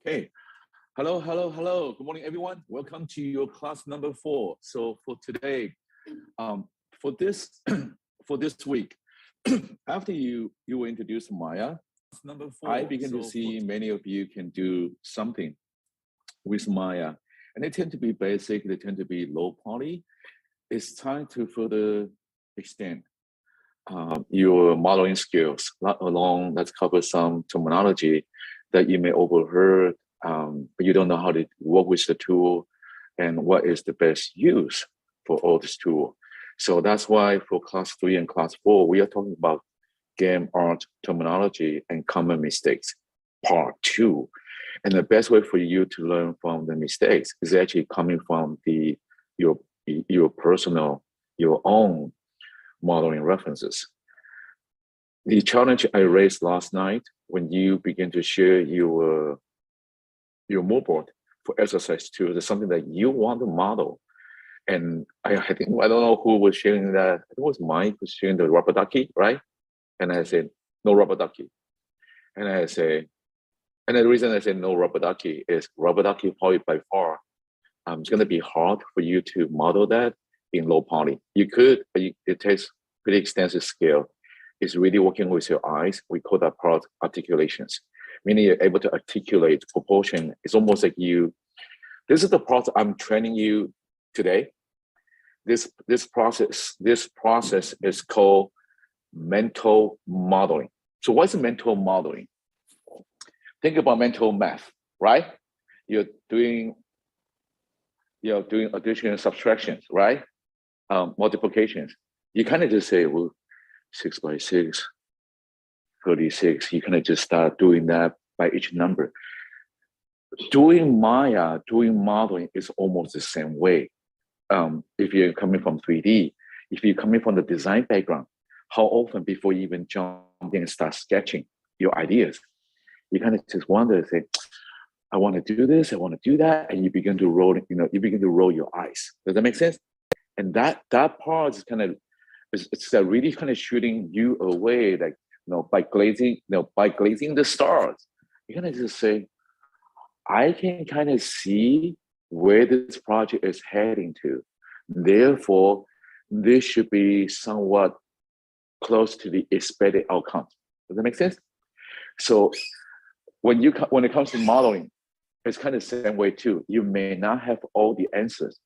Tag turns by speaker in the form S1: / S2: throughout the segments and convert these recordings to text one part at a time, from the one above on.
S1: Okay. Hello, hello, hello. Good morning, everyone. Welcome to your class number 4. So for today, for this for this week, after you will introduce Maya, number 4, I begin to see many of you can do something with Maya, and they tend to be basic. They tend to be low poly. It's time to further extend your modeling skills. Let's cover some terminology that you may overheard, but you don't know how to work with the tool and what is the best use for all this tool. So that's why for class 3 and class 4, we are talking about game art terminology and common mistakes, part 2. And the best way for you to learn from the mistakes is actually coming from your personal, your own modeling references. The challenge I raised last night, when you begin to share your mood board for exercise 2, is something that you want to model. And I think, I don't know who was sharing that. It was Mike who was sharing the rubber ducky, right? And I said, no rubber ducky. And I say, and the reason I said no rubber ducky is rubber ducky probably by far, it's going to be hard for you to model that in low poly. You could, but it takes pretty extensive skill. It's really working with your eyes. We call that part articulations, meaning you're able to articulate proportion. It's almost like this is the part I'm training you today. This process is called mental modeling. So what's mental modeling? Think about mental math, right? You're doing addition and subtractions, right? Multiplications. You kind of just say, well, 6 by 6, 36. You kind of just start doing that by each number. Doing Maya, doing modeling is almost the same way. If you're coming from 3D, if you're coming from the design background, how often before you even jump in and start sketching your ideas, you kind of just wonder, say, I want to do this, I want to do that, and you begin to roll, you begin to roll your eyes. Does that make sense? And that part is kind of, it's really kind of shooting you away, like, by glazing the stars. You kind of just say, I can kind of see where this project is heading to. Therefore, this should be somewhat close to the expected outcome. Does that make sense? So when it comes to modeling, it's kind of the same way too. You may not have all the answers.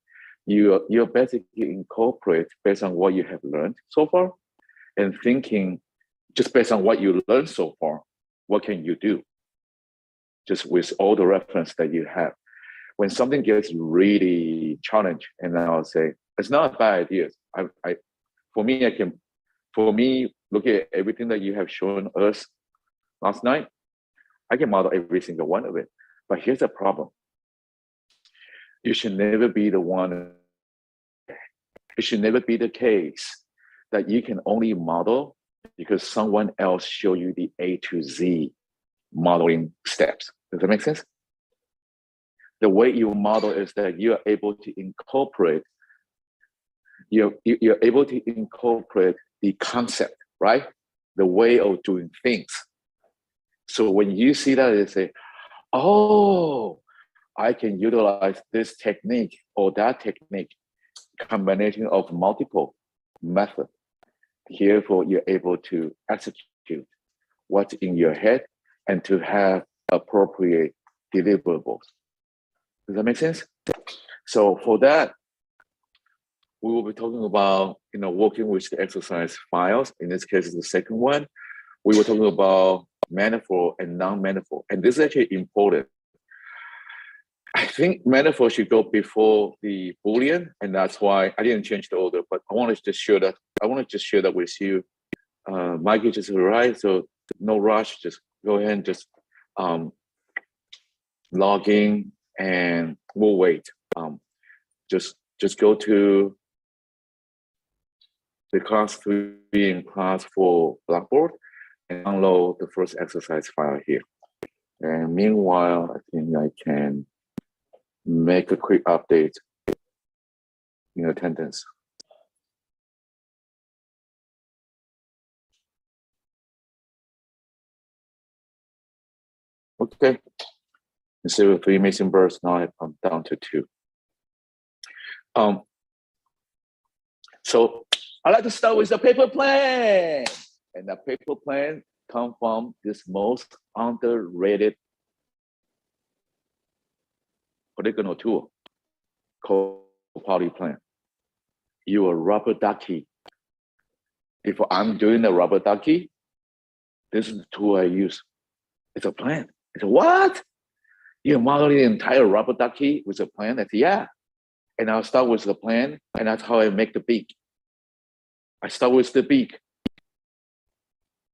S1: You're basically incorporate based on what you have learned so far, and thinking just based on what you learned so far, what can you do? Just with all the reference that you have. When something gets really challenged, and I'll say, it's not a bad idea. For me, look at everything that you have shown us last night, I can model every single one of it. But here's the problem. You should never be the one, it should never be the case that you can only model because someone else show you the A to Z modeling steps. Does that make sense? The way you model is that you're able to incorporate, you're able to incorporate the concept, right? The way of doing things. So when you see that, you say, oh, I can utilize this technique or that technique, combination of multiple methods. Therefore, you're able to execute what's in your head and to have appropriate deliverables. Does that make sense? So for that, we will be talking about, working with the exercise files. In this case, is the second one. We were talking about manifold and non-manifold. And this is actually important. I think manifold should go before the Boolean, and that's why I didn't change the order, but I want to just share that with you. Mike is just right, so no rush, just go ahead and just log in and we'll wait. Just go to the class 3 and class 4 Blackboard and download the first exercise file here. And meanwhile, I think I can make a quick update in attendance. Okay, Instead of 3 missing birds, now I come down to 2. So I like to start with the paper plane. And the paper plane comes from this most underrated polygonal tool called poly plane. You're a rubber ducky. If I'm doing a rubber ducky, this is the tool I use. It's a plane. It's a what? You're modeling the entire rubber ducky with a plane? That's yeah. And I'll start with the plane, and that's how I make the beak. I start with the beak.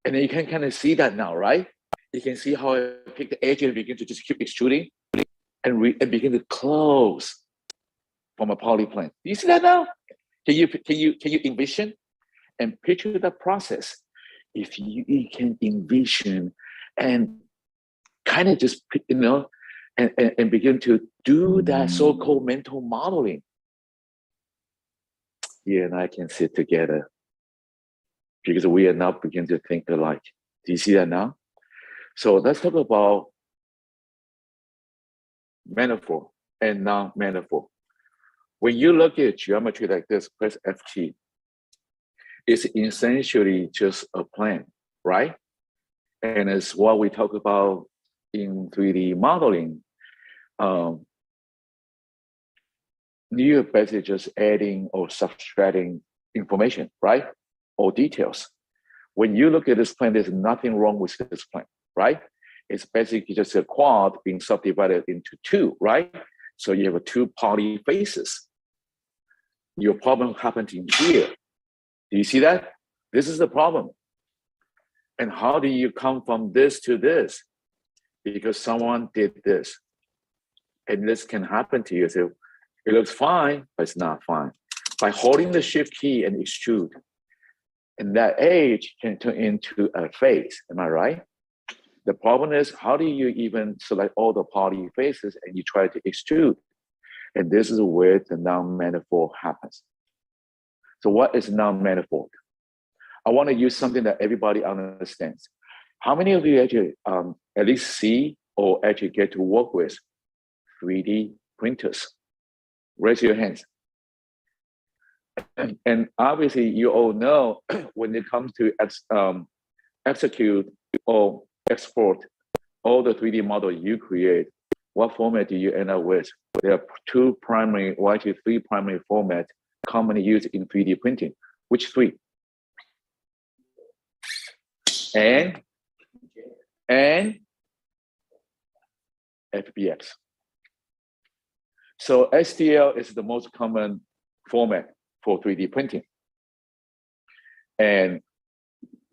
S1: And then you can kind of see that now, right? You can see how I pick the edge and begin to just keep extruding and begin to close from a polyplane. Do you see that now? Can you envision and picture the process? If you can envision and kind of just, and begin to do that so-called mental modeling, you and I can sit together because we are now beginning to think alike. Do you see that now? So let's talk about metaphor and non-metaphor. When you look at geometry like this, press F key, it's essentially just a plane, right? And it's what we talk about in 3D modeling. You're basically just adding or subtracting information, right? Or details. When you look at this plane, there's nothing wrong with this plane, right? It's basically just a quad being subdivided into 2, right? So you have 2 poly faces. Your problem happens in here. Do you see that? This is the problem. And how do you come from this to this? Because someone did this. And this can happen to you. So it looks fine, but it's not fine. By holding the shift key and extrude, and that edge can turn into a face. Am I right? The problem is, how do you even select all the poly faces and you try to extrude? And this is where the non-manifold happens. So what is non-manifold? I want to use something that everybody understands. How many of you actually at least see or actually get to work with 3D printers? Raise your hands. And obviously you all know when it comes to execute or export all the 3D model you create, what format do you end up with? There are 2 primary, or actually 3 primary formats commonly used in 3D printing. Which 3? And FBX. So STL is the most common format for 3D printing. And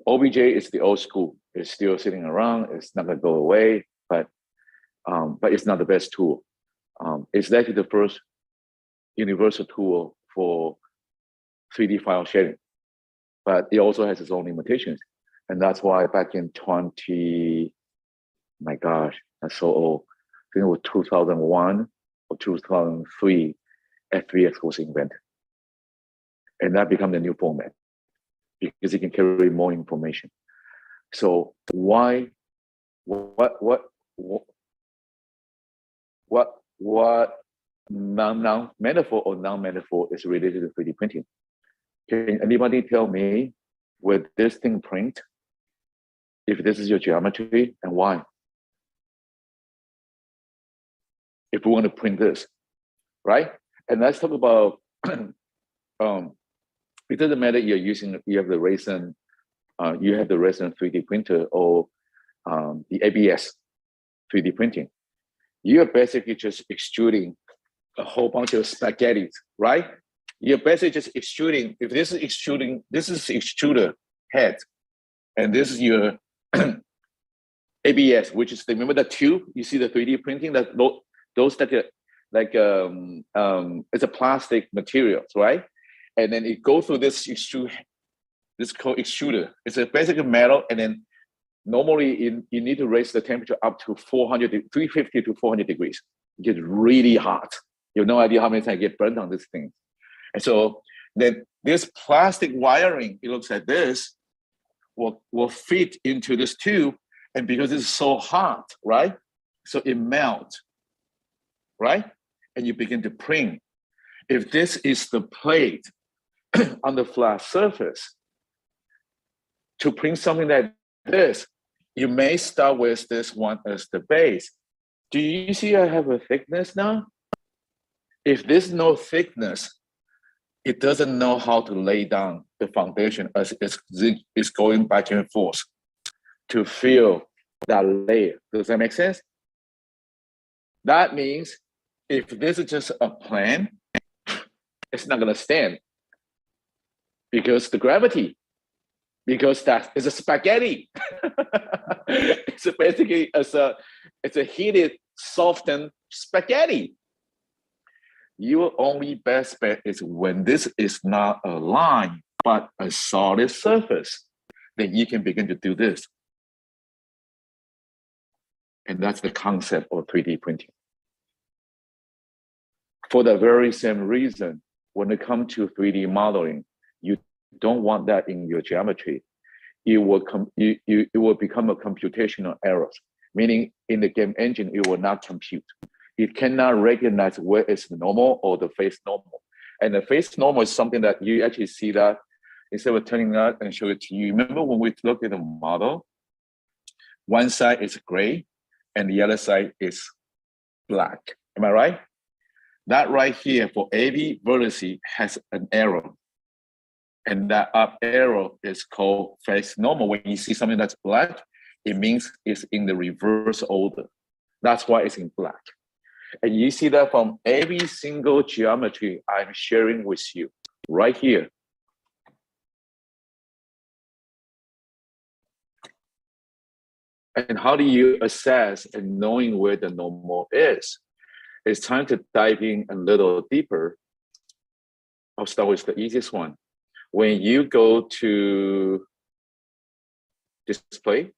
S1: OBJ is the old school. It's still sitting around. It's not gonna go away, but it's not the best tool. It's actually the first universal tool for 3D file sharing, but it also has its own limitations. And that's why back in my gosh, that's so old. I think it was 2001 or 2003, FBX was invented. And that became the new format because it can carry more information. So why, what non-manifold or non-manifold is related to 3D printing? Can anybody tell me where this thing print? If this is your geometry, and why? If we want to print this, right? And let's talk about, it doesn't matter you have the resin, you have the resin 3D printer or the ABS 3D printing. You're basically just extruding a whole bunch of spaghetti, right? You're basically just extruding. If this is extruding, this is extruder head, and this is your ABS, which is remember the tube. You see the 3D printing that those that are like it's a plastic materials, right? And then it goes through this called extruder. It's a basic metal, and then normally you need to raise the temperature up to 350 to 400 degrees. It gets really hot. You have no idea how many times I get burned on this thing. And so then this plastic wiring, it looks like this, will fit into this tube. And because it's so hot, right? So it melts, right? And you begin to print. If this is the plate on the flat surface, to print something like this, you may start with this one as the base. Do you see I have a thickness now? If there's no thickness, it doesn't know how to lay down the foundation as it's going back and forth to fill that layer. Does that make sense? That means if this is just a plan, it's not gonna stand because the gravity, because that is a spaghetti. It's basically it's a heated, softened spaghetti. Your only best bet is when this is not a line, but a solid surface, then you can begin to do this. And that's the concept of 3D printing. For the very same reason, when it comes to 3D modeling, you don't want that in your geometry. It will become a computational error, meaning in the game engine, it will not compute. It cannot recognize where it's normal or the face normal. And the face normal is something that you actually see that instead of turning that and show it to you. Remember when we look at the model, one side is gray and the other side is black. Am I right? That right here for every vertex has an arrow. And that up arrow is called face normal. When you see something that's black, it means it's in the reverse order. That's why it's in black. And you see that from every single geometry I'm sharing with you right here. And how do you assess and knowing where the normal is? It's time to dive in a little deeper. I'll start with the easiest one. When you go to display,